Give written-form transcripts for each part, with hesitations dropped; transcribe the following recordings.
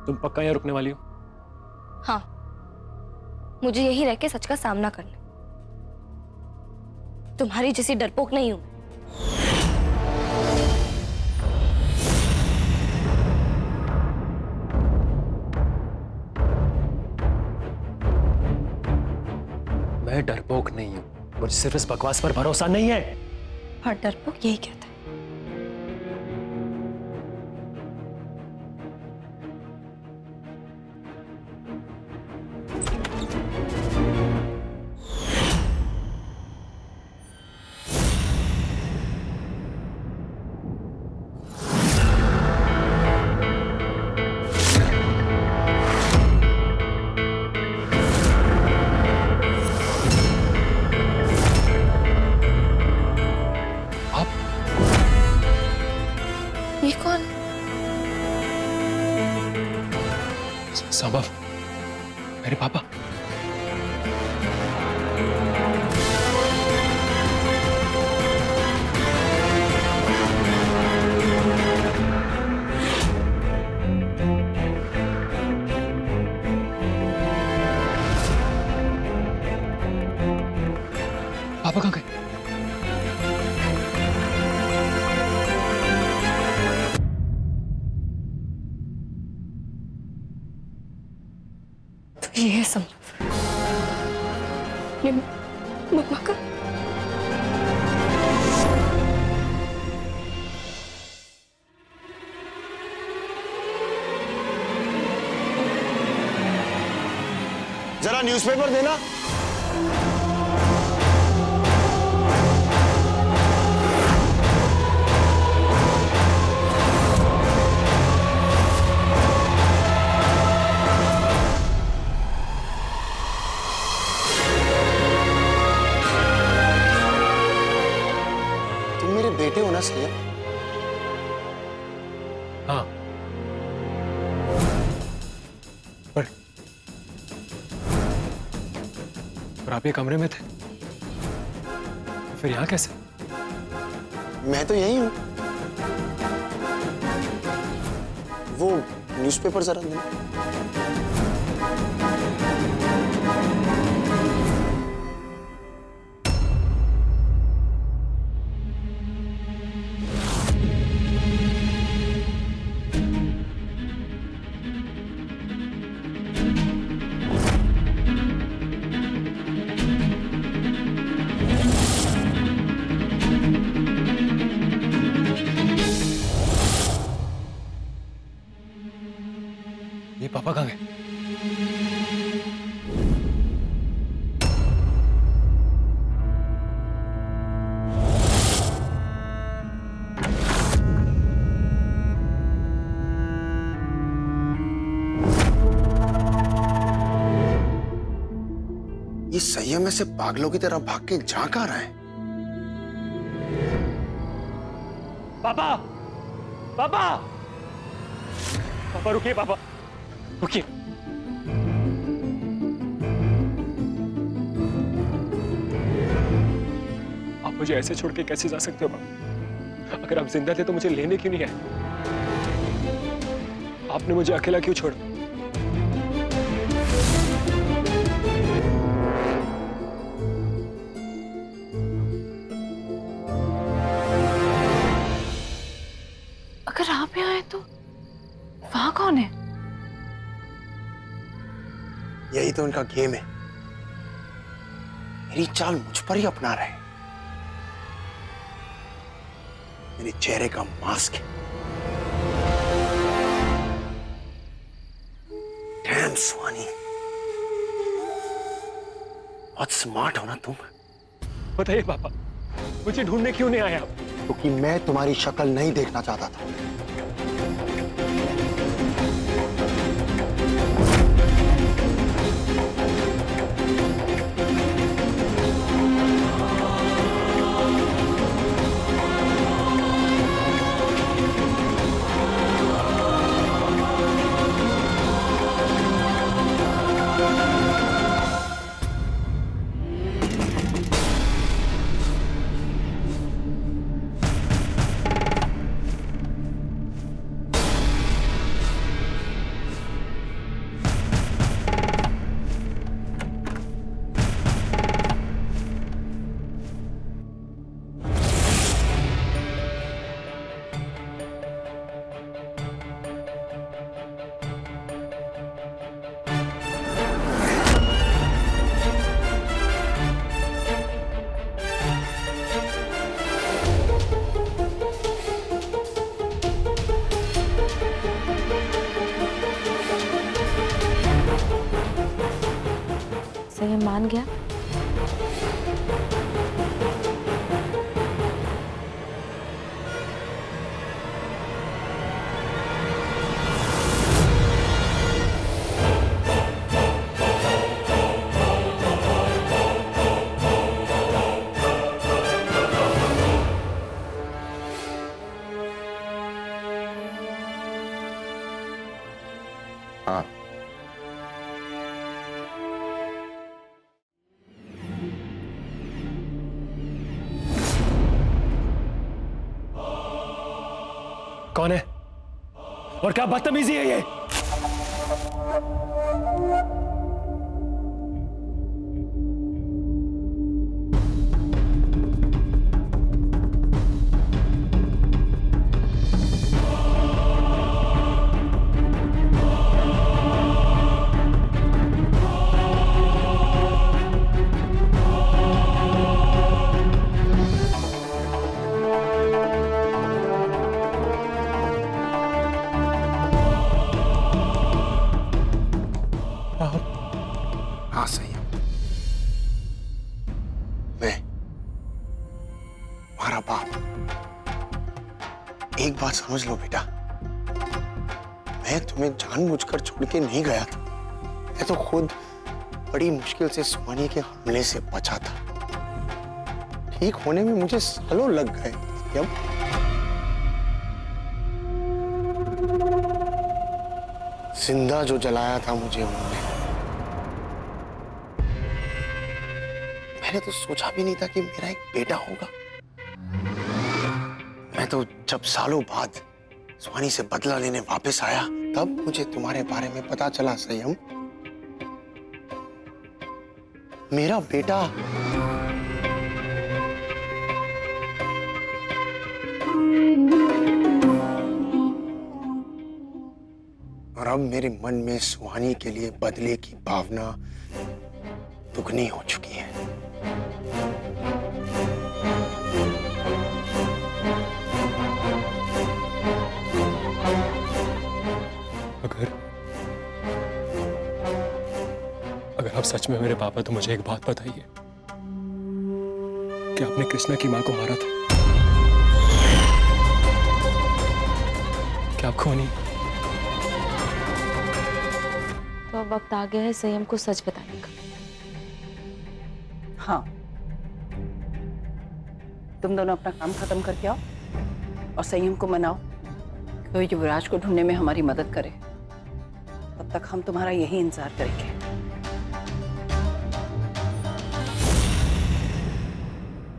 तुम पक्का यहाँ रुकने वाली हो? हाँ, मुझे यही रह के सच का सामना करना। तुम्हारी जैसी डरपोक नहीं हूं। मैं डरपोक नहीं हूं, मुझे सिर्फ इस बकवास पर भरोसा नहीं है। और डरपोक यही कहता है। ये कौन? संभव, मेरे पापा। पापा कहाँ गए? ये है संभव। ये मम्मा का। जरा न्यूज़पेपर देना। बेटे हो ना सैयद? हाँ, पर आप ये कमरे में थे, फिर यहाँ कैसे? मैं तो यही हूं। वो न्यूज़पेपर जरा देना। ये पापा कहाँ गए? ये संयम से पागलों की तरह भाग के जा कहाँ रहा है? पापा, पापा, पापा रुकिए, पापा रुकिए। आप मुझे ऐसे छोड़ के कैसे जा सकते हो पापा? अगर आप जिंदा थे तो मुझे लेने क्यों नहीं आए? आपने मुझे अकेला क्यों छोड़ा? अगर आप यहाँ आए तो वहां कौन है? यही तो उनका गेम है। मेरी चाल मुझ पर ही अपना रहे। मेरे चेहरे का मास्क है। डैम स्वानी, बहुत स्मार्ट हो ना तुम। बताइए पापा, मुझे ढूंढने क्यों नहीं आए आप? क्योंकि मैं तुम्हारी शक्ल नहीं देखना चाहता था। जान गया? हाँ, कौन है और क्या बदतमीजी है ये? हाँ सही है। मैं तुम्हारा बाप। एक बात समझ लो बेटा, मैं तुम्हें जानबूझकर छोड़ के नहीं गया था। मैं तो खुद बड़ी मुश्किल से सुहानी के हमले से बचा था। ठीक होने में मुझे सालों लग गए। जिंदा जो जलाया था मुझे उन्होंने, मैंने तो सोचा भी नहीं था कि मेरा एक बेटा होगा। मैं तो जब सालों बाद सुहानी से बदला लेने वापस आया, तब मुझे तुम्हारे बारे में पता चला संयम। मेरा बेटा और अब मेरे मन में सुहानी के लिए बदले की भावना दुगनी हो चुकी है। अगर आप सच में मेरे पापा, तो मुझे एक बात बताइए कि आपने कृष्णा की मां को मारा था? क्या आपको नहीं? तो अब वक्त आ गया है संयम को सच बताने का। हाँ, तुम दोनों अपना काम खत्म करके आओ और संयम को मनाओ कि कोई युवराज को ढूंढने में हमारी मदद करे। तब तक हम तुम्हारा यही इंतजार करेंगे।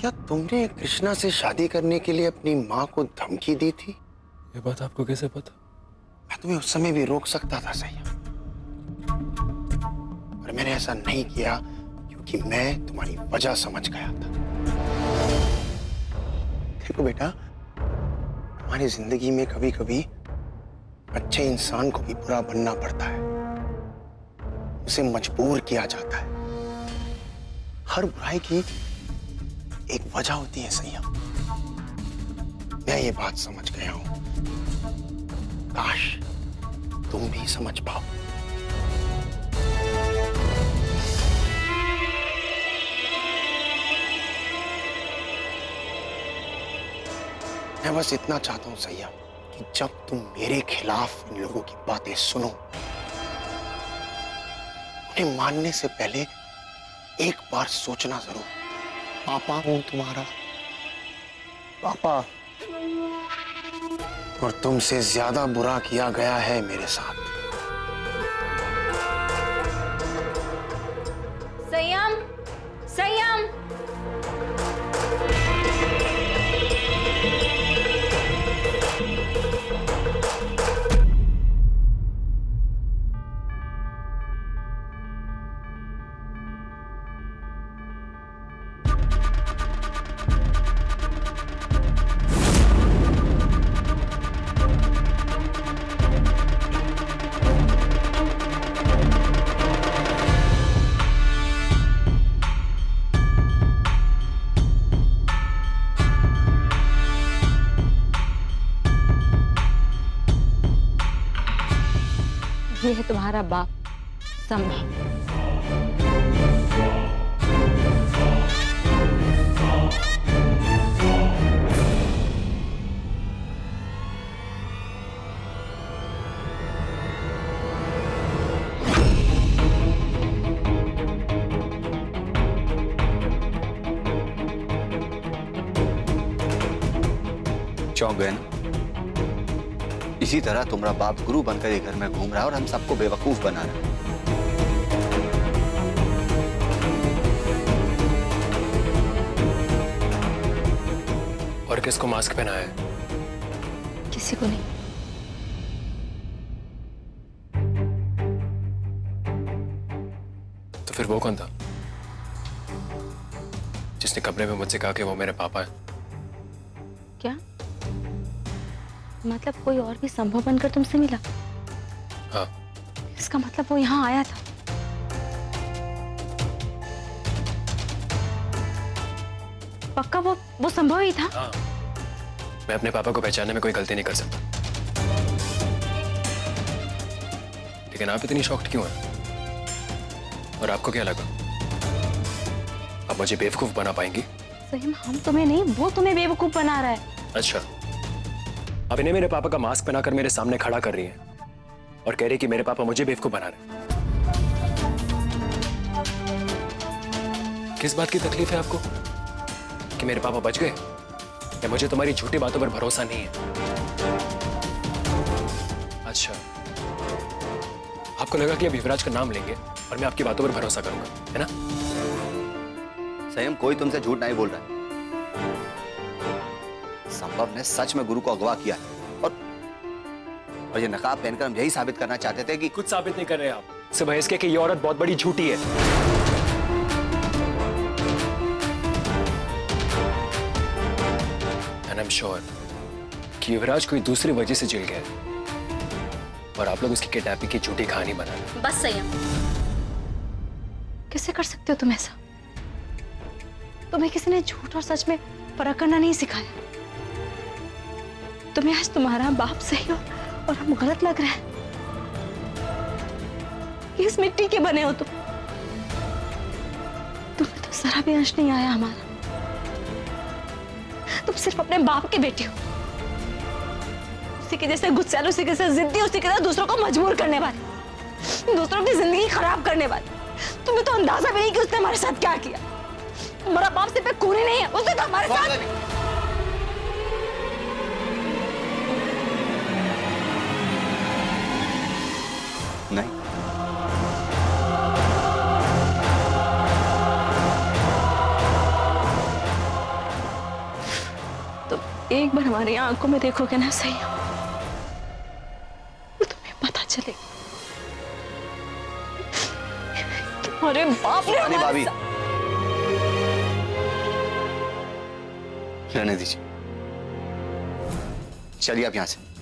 क्या तुमने कृष्णा से शादी करने के लिए अपनी मां को धमकी दी थी? ये बात आपको कैसे पता? मैं तुम्हें उस समय भी रोक सकता था संयम, पर मैंने ऐसा नहीं किया क्योंकि मैं तुम्हारी वजह समझ गया था। देखो बेटा, हमारी जिंदगी में कभी कभी अच्छे इंसान को भी बुरा बनना पड़ता है, उसे मजबूर किया जाता है। हर बुराई की एक वजह होती है संयम। मैं ये बात समझ गया हूं, काश तुम भी समझ पाओ। मैं बस इतना चाहता हूं संयम कि जब तुम मेरे खिलाफ इन लोगों की बातें सुनो, उन्हें मानने से पहले एक बार सोचना जरूर। पापा हूं तुम्हारा, पापा, और तुमसे ज्यादा बुरा किया गया है मेरे साथ। संयम, संयम। ये है तुम्हारा बाप संभव। चौंक गए ना। इसी तरह तुम्हारा बाप गुरु बनकर ये घर में घूम रहा है और हम सबको बेवकूफ बना रहा है। और किसको मास्क पहनाया है? किसी को नहीं। तो फिर वो कौन था जिसने कमरे में मुझसे कहा कि वो मेरे पापा हैं? क्या मतलब कोई और भी संभव बनकर तुमसे मिला? हाँ। इसका मतलब वो यहाँ आया था। पक्का वो संभव ही था? हाँ। मैं अपने पापा को पहचानने में कोई गलती नहीं कर सकता। लेकिन आप इतनी शॉक्ड क्यों हैं? और आपको क्या लगा आप मुझे बेवकूफ बना पाएंगी? सही में हम तुम्हें नहीं, वो तुम्हें बेवकूफ बना रहा है। अच्छा, अब इन्हें मेरे पापा का मास्क पहनाकर मेरे सामने खड़ा कर रही है और कह रही कि मेरे पापा मुझे बेवकूफ बना रहे हैं। किस बात की तकलीफ है आपको कि मेरे पापा बच गए, या मुझे तुम्हारी झूठी बातों पर भरोसा नहीं है? अच्छा, आपको लगा कि अब युवराज का नाम लेंगे और मैं आपकी बातों पर भरोसा करूंगा, है ना? संयम, कोई तुमसे झूठ नहीं बोल रहा है। संभव ने सच में गुरु को अगवा किया और ये नकाब पहनकर हम यही साबित करना चाहते थे कि कुछ साबित नहीं कर रहे आप, सिवाय इसके कि ये औरत बहुत बड़ी झूठी है। And I'm sure कि युवराज कोई दूसरी वजह से जेल गया है और आप लोग उसकी किडनैपिंग की झूठी कहानी बना रहे हैं। बस संयम, कैसे कर सकते हो तुम ऐसा? तुम्हें किसी ने झूठ और सच में फर्क करना नहीं सिखाया। तुम्हें आज तुम्हारा बाप सही हो और हम गलत लग रहे हैं। किस मिट्टी के बने हो तुम? तुम्हें तो जरा भी अंश नहीं आया हमारा। तुम सिर्फ अपने बाप के बेटे हो, उसी के जैसे गुस्सैल, उसी के जैसे जिद्दी, उसी के जैसे दूसरों को मजबूर करने वाले, दूसरों की जिंदगी खराब करने वाले। तुम्हें तो अंदाजा भी नहीं कि उसने हमारे साथ क्या किया। हमारा बाप सिर्फ एक खूनी नहीं है, उसने तो हमारे साथ नहीं। तो एक बार हमारी आंखों में देखोगे ना सही, तो तुम्हें पता चलेगा अरे बाप रे। अरे भाभी, रहने दीजिए, चलिए आप यहां से।